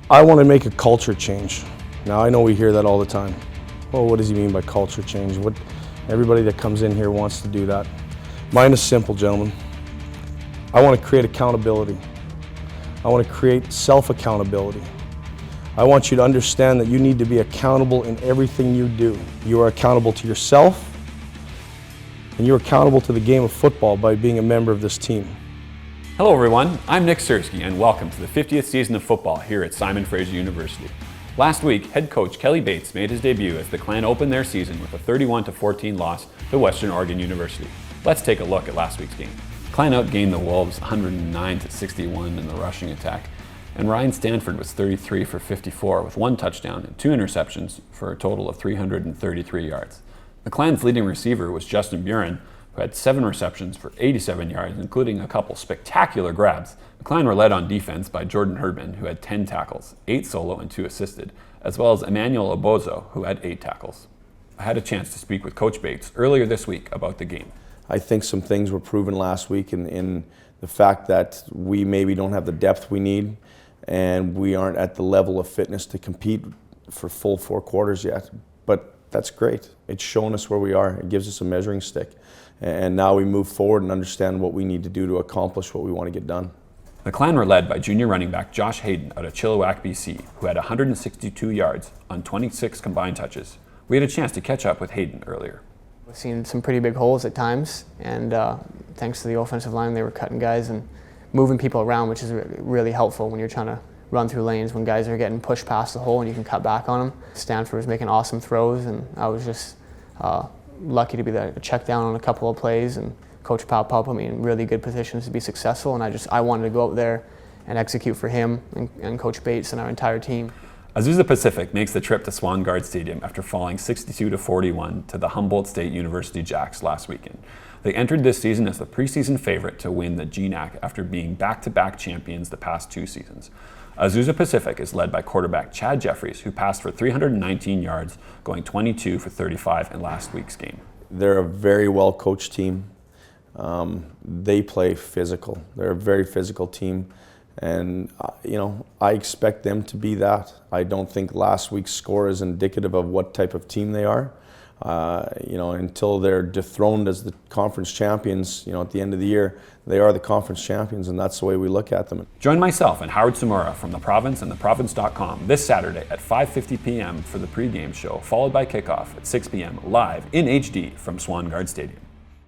I want to make a culture change. Now, I know we hear that all the time. Well, what does he mean by culture change? Everybody that comes in here wants to do that. Mine is simple, gentlemen. I want to create accountability. I want to create self-accountability. I want you to understand that you need to be accountable in everything you do. You are accountable to yourself, and you're accountable to the game of football by being a member of this team. Hello everyone, I'm Nick Sersky and welcome to the 50th season of football here at Simon Fraser University. Last week, head coach Kelly Bates made his debut as the Clan opened their season with a 31-14 loss to Western Oregon University. Let's take a look at last week's game. Clan outgained the Wolves 109-61 in the rushing attack, and Ryan Stanford was 33 for 54 with one touchdown and two interceptions for a total of 333 yards. The Clan's leading receiver was Justin Buren, who had 7 receptions for 87 yards, including a couple spectacular grabs. The Clan were led on defense by Jordan Herdman, who had 10 tackles, 8 solo and 2 assisted, as well as Emmanuel Obozo, who had 8 tackles. I had a chance to speak with Coach Bates earlier this week about the game. I think some things were proven last week in the fact that we maybe don't have the depth we need, and we aren't at the level of fitness to compete for full 4 quarters yet. But that's great. It's shown us where we are. It gives us a measuring stick. And now we move forward and understand what we need to do to accomplish what we want to get done. The Clan were led by junior running back Josh Hayden out of Chilliwack, BC, who had 162 yards on 26 combined touches. We had a chance to catch up with Hayden earlier. We've seen some pretty big holes at times, and thanks to the offensive line, they were cutting guys and moving people around, which is really helpful when you're trying to run through lanes when guys are getting pushed past the hole and you can cut back on them. Stanford was making awesome throws, and I was just lucky to be there to check down on a couple of plays, and Coach Pau put me in really good positions to be successful, and I wanted to go out there and execute for him and Coach Bates and our entire team. Azusa Pacific makes the trip to Swangard Stadium after falling 62-41 to the Humboldt State University Jacks last weekend. They entered this season as the preseason favorite to win the GNAC after being back-to-back champions the past 2 seasons. Azusa Pacific is led by quarterback Chad Jeffries, who passed for 319 yards, going 22 for 35 in last week's game. They're a very well-coached team. They play physical. They're a very physical team. And, I expect them to be that. I don't think last week's score is indicative of what type of team they are. Until they're dethroned as the conference champions, at the end of the year, they are the conference champions, and that's the way we look at them. Join myself and Howard Samura from The Province and theprovince.com this Saturday at 5:50 p.m. for the pregame show, followed by kickoff at 6 p.m. live in HD from Swangard Stadium.